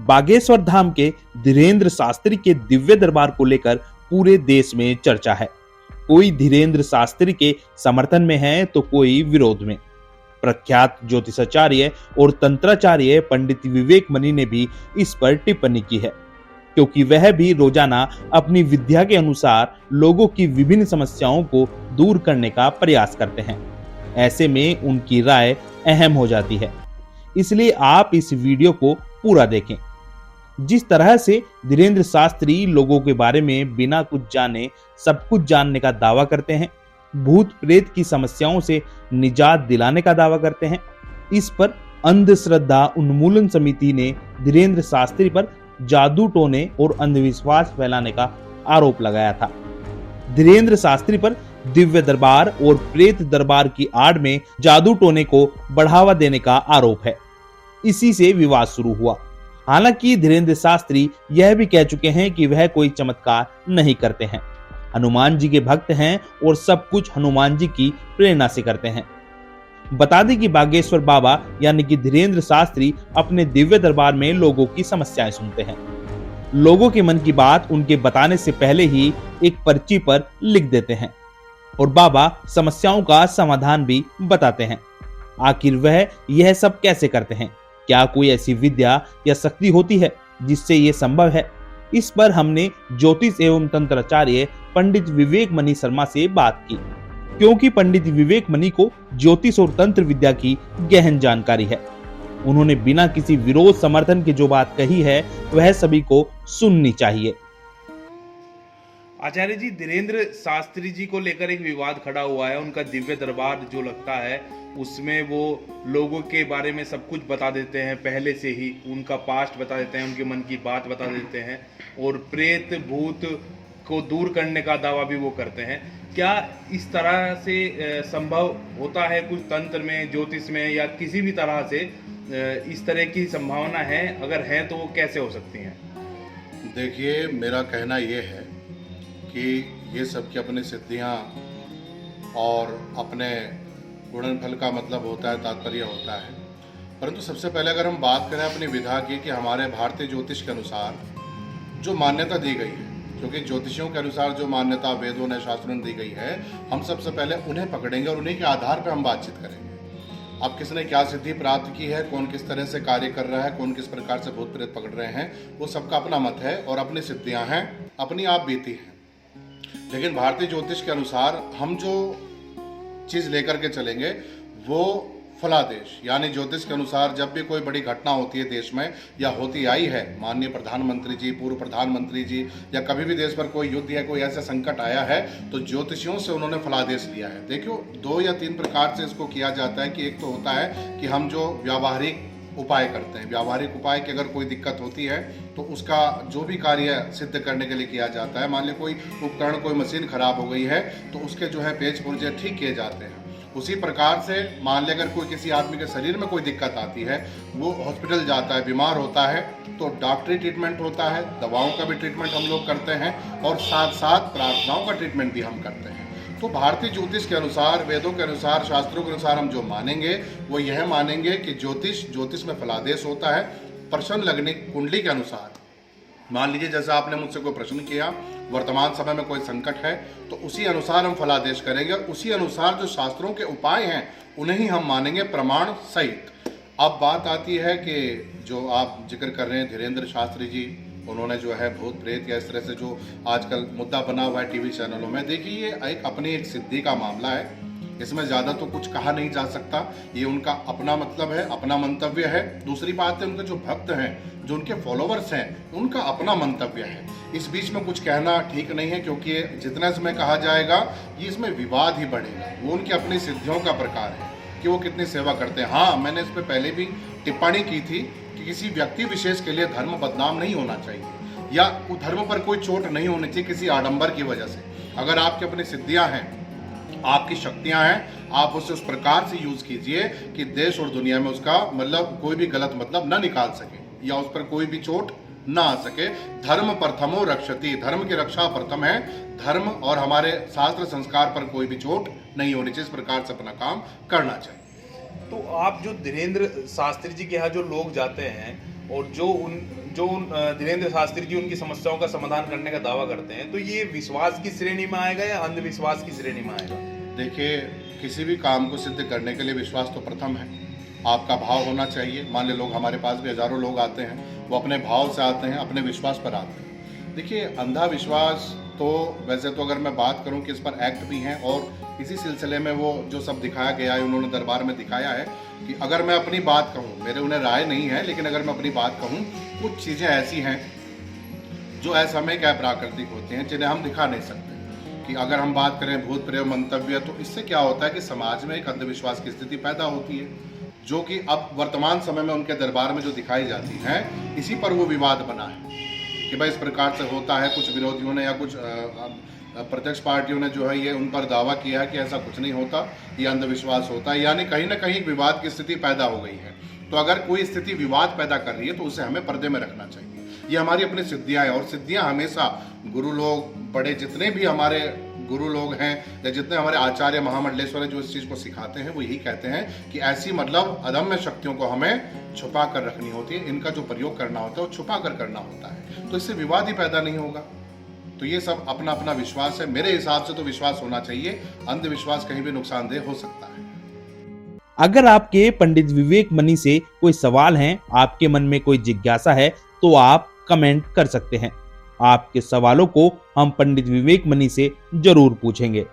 बागेश्वर धाम के धीरेंद्र शास्त्री के दिव्य दरबार को लेकर पूरे देश में चर्चा है। कोई धीरेंद्र शास्त्री के समर्थन में है तो कोई विरोध में। प्रख्यात ज्योतिषाचार्य और तंत्राचार्य पंडित विवेक मणि ने भी इस पर टिप्पणी की है, क्योंकि वह भी रोजाना अपनी विद्या के अनुसार लोगों की विभिन्न समस्याओं को दूर करने का प्रयास करते हैं। ऐसे में उनकी राय अहम हो जाती है, इसलिए आप इस वीडियो को पूरा देखें। जिस तरह से धीरेंद्र शास्त्री लोगों के बारे में बिना कुछ जाने सब कुछ जानने का दावा करते हैं, भूत प्रेत की समस्याओं से निजात दिलाने का दावा करते हैं, इस पर अंधश्रद्धा उन्मूलन समिति ने धीरेंद्र शास्त्री पर जादू टोने और अंधविश्वास फैलाने का आरोप लगाया था। धीरेंद्र शास्त्री पर दिव्य दरबार और प्रेत दरबार की आड़ में जादू टोने को बढ़ावा देने का आरोप है। इसी से विवाद शुरू हुआ। हालांकि धीरेंद्र शास्त्री यह भी कह चुके हैं कि वह कोई चमत्कार नहीं करते हैं, हनुमान जी के भक्त हैं और सब कुछ हनुमान जी की प्रेरणा से करते हैं। बता दें कि बागेश्वर बाबा यानी कि धीरेंद्र शास्त्री अपने दिव्य दरबार में लोगों की समस्याएं सुनते हैं। लोगों के मन की बात उनके बताने से पहले ही एक पर्ची पर लिख देते हैं और बाबा समस्याओं का समाधान भी बताते हैं। आखिर वह यह सब कैसे करते हैं? क्या कोई ऐसी विद्या या शक्ति होती है जिससे यह संभव है? इस पर हमने ज्योतिष एवं तंत्राचार्य पंडित विवेक मणि शर्मा से बात की, क्योंकि पंडित विवेक मणि को ज्योतिष और तंत्र विद्या की गहन जानकारी है। उन्होंने बिना किसी विरोध समर्थन के जो बात कही है वह सभी को सुननी चाहिए। आचार्य जी, धीरेंद्र शास्त्री जी को लेकर एक विवाद खड़ा हुआ है। उनका दिव्य दरबार जो लगता है उसमें वो लोगों के बारे में सब कुछ बता देते हैं, पहले से ही उनका पास्ट बता देते हैं, उनके मन की बात बता देते हैं और प्रेत भूत को दूर करने का दावा भी वो करते हैं। क्या इस तरह से संभव होता है कुछ तंत्र में, ज्योतिष में या किसी भी तरह से इस तरह की संभावना है? अगर है तो वो कैसे हो सकती हैं? देखिए, मेरा कहना ये है कि ये सब की अपनी सिद्धियाँ और अपने गुणनफल का मतलब होता है, तात्पर्य होता है। परंतु सबसे पहले अगर हम बात करें अपनी विधा की कि हमारे भारतीय ज्योतिष के अनुसार जो मान्यता दी गई है, क्योंकि ज्योतिषियों के अनुसार जो मान्यता वेदों ने, शास्त्रों ने दी गई है, हम सबसे पहले उन्हें पकड़ेंगे और उन्हीं के आधार पर हम बातचीत करेंगे। अब किसने क्या सिद्धि प्राप्त की है, कौन किस तरह से कार्य कर रहा है, कौन किस प्रकार से भूत प्रेत पकड़ रहे हैं, वो सबका अपना मत है और अपनी सिद्धियां हैं, अपनी आप बीती हैं। लेकिन भारतीय ज्योतिष के अनुसार हम जो चीज़ लेकर के चलेंगे वो फलादेश, यानी ज्योतिष के अनुसार जब भी कोई बड़ी घटना होती है देश में या होती आई है, माननीय प्रधानमंत्री जी, पूर्व प्रधानमंत्री जी, या कभी भी देश पर कोई युद्ध या कोई ऐसा संकट आया है तो ज्योतिषियों से उन्होंने फलादेश लिया है। देखियो, 2 या 3 प्रकार से इसको किया जाता है कि एक तो होता है कि हम जो व्यावहारिक उपाय करते हैं, व्यावहारिक उपाय की अगर कोई दिक्कत होती है तो उसका जो भी कार्य सिद्ध करने के लिए किया जाता है, मान लीजिए कोई उपकरण, कोई मशीन खराब हो गई है तो उसके जो है पेच पुर्जे ठीक किए जाते हैं। उसी प्रकार से मान लिया अगर कोई किसी आदमी के शरीर में कोई दिक्कत आती है, वो हॉस्पिटल जाता है, बीमार होता है, तो डॉक्टरी ट्रीटमेंट होता है, दवाओं का भी ट्रीटमेंट हम लोग करते हैं और साथ साथ प्रार्थनाओं का ट्रीटमेंट भी हम करते हैं। तो भारतीय ज्योतिष के अनुसार, वेदों के अनुसार, शास्त्रों के अनुसार हम जो मानेंगे वो यह मानेंगे कि ज्योतिष में फलादेश होता है। प्रश्न लगने कुंडली के अनुसार, मान लीजिए जैसे आपने मुझसे कोई प्रश्न किया, वर्तमान समय में कोई संकट है, तो उसी अनुसार हम फलादेश करेंगे और उसी अनुसार जो शास्त्रों के उपाय हैं उन्हें ही हम मानेंगे प्रमाण सहित। अब बात आती है कि जो आप जिक्र कर रहे हैं धीरेंद्र शास्त्री जी, उन्होंने जो है भूत प्रेत या इस तरह से जो आजकल मुद्दा बना हुआ है टीवी चैनलों में, देखिए ये एक सिद्धि का मामला है, इसमें ज़्यादा तो कुछ कहा नहीं जा सकता, ये उनका अपना मतलब है, अपना मंतव्य है। दूसरी बात है, उनके जो भक्त हैं, जो उनके फॉलोवर्स हैं, उनका अपना मंतव्य है। इस बीच में कुछ कहना ठीक नहीं है, क्योंकि जितना इसमें कहा जाएगा ये इसमें विवाद ही बढ़ेगा। वो उनकी अपनी सिद्धियों का प्रकार है कि वो कितनी सेवा करते हैं। हाँ, मैंने इस पर पहले भी टिप्पणी की थी कि किसी व्यक्ति विशेष के लिए धर्म बदनाम नहीं होना चाहिए या धर्म पर कोई चोट नहीं होनी चाहिए किसी आडंबर की वजह से। अगर आपकी अपनी सिद्धियां हैं, आपकी शक्तियां हैं, आप उसे उस प्रकार से यूज कीजिए कि देश और दुनिया में उसका मतलब कोई भी गलत मतलब ना निकाल सके या उस पर कोई भी चोट ना आ सके। धर्म प्रथमो रक्षति, धर्म की रक्षा प्रथम है। धर्म और हमारे शास्त्र संस्कार पर कोई भी चोट नहीं होनी चाहिए। इस प्रकार से अपना काम करना चाहिए। तो आप जो धीरेंद्र शास्त्री जी के यहाँ जो लोग जाते हैं और जो धीरेन्द्र शास्त्री जी उनकी समस्याओं का समाधान करने का दावा करते हैं, तो ये विश्वास की श्रेणी में आएगा या अंधविश्वास की श्रेणी में आएगा? देखिए, किसी भी काम को सिद्ध करने के लिए विश्वास तो प्रथम है। आपका भाव होना चाहिए। मान ले लोग हमारे पास भी हजारों लोग आते हैं, वो अपने भाव से आते हैं, अपने विश्वास पर आते हैं। देखिए, अंधा विश्वास तो वैसे तो अगर मैं बात करूं कि इस पर एक्ट भी हैं और इसी सिलसिले में वो जो सब दिखाया गया है, उन्होंने दरबार में दिखाया है कि अगर मैं अपनी बात कहूं, मेरे उन्हें राय नहीं है, लेकिन अगर मैं अपनी बात कहूं, कुछ चीज़ें ऐसी हैं जो असामयिक या प्राकृतिक होती हैं, जिन्हें हम दिखा नहीं सकते। कि अगर हम बात करें भूत प्रेत मंतव्य, तो इससे क्या होता है कि समाज में एक अंधविश्वास की स्थिति पैदा होती है, जो कि अब वर्तमान समय में उनके दरबार में जो दिखाई जाती है, इसी पर वो विवाद बना है कि भाई इस प्रकार से होता है। कुछ विरोधियों ने या कुछ प्रत्यक्ष पार्टियों ने जो है ये उन पर दावा किया है कि ऐसा कुछ नहीं होता, ये अंधविश्वास होता है, यानी कहीं ना कहीं विवाद की स्थिति पैदा हो गई है। तो अगर कोई स्थिति विवाद पैदा कर रही है तो उसे हमें पर्दे में रखना चाहिए। ये हमारी अपनी सिद्धियाँ हैं और सिद्धियाँ हमेशा गुरु लोग, बड़े जितने भी हमारे गुरु लोग हैं या जितने हमारे आचार्य महामंडलेश्वर हैं जो इस चीज़ को सिखाते हैं, वो यही कहते हैं कि ऐसी मतलब अदम्य शक्तियों को हमें छुपा कर रखनी होती है। इनका जो प्रयोग करना होता है वो छुपा कर करना होता है, तो इससे विवाद ही पैदा नहीं होगा। तो ये सब अपना अपना विश्वास है। मेरे हिसाब से तो विश्वास होना चाहिए, अंधविश्वास कहीं भी नुकसानदेह हो सकता है। अगर आपके पंडित विवेक मनी से कोई सवाल है, आपके मन में कोई जिज्ञासा है, तो आप कमेंट कर सकते हैं। आपके सवालों को हम पंडित विवेक मनी से जरूर पूछेंगे।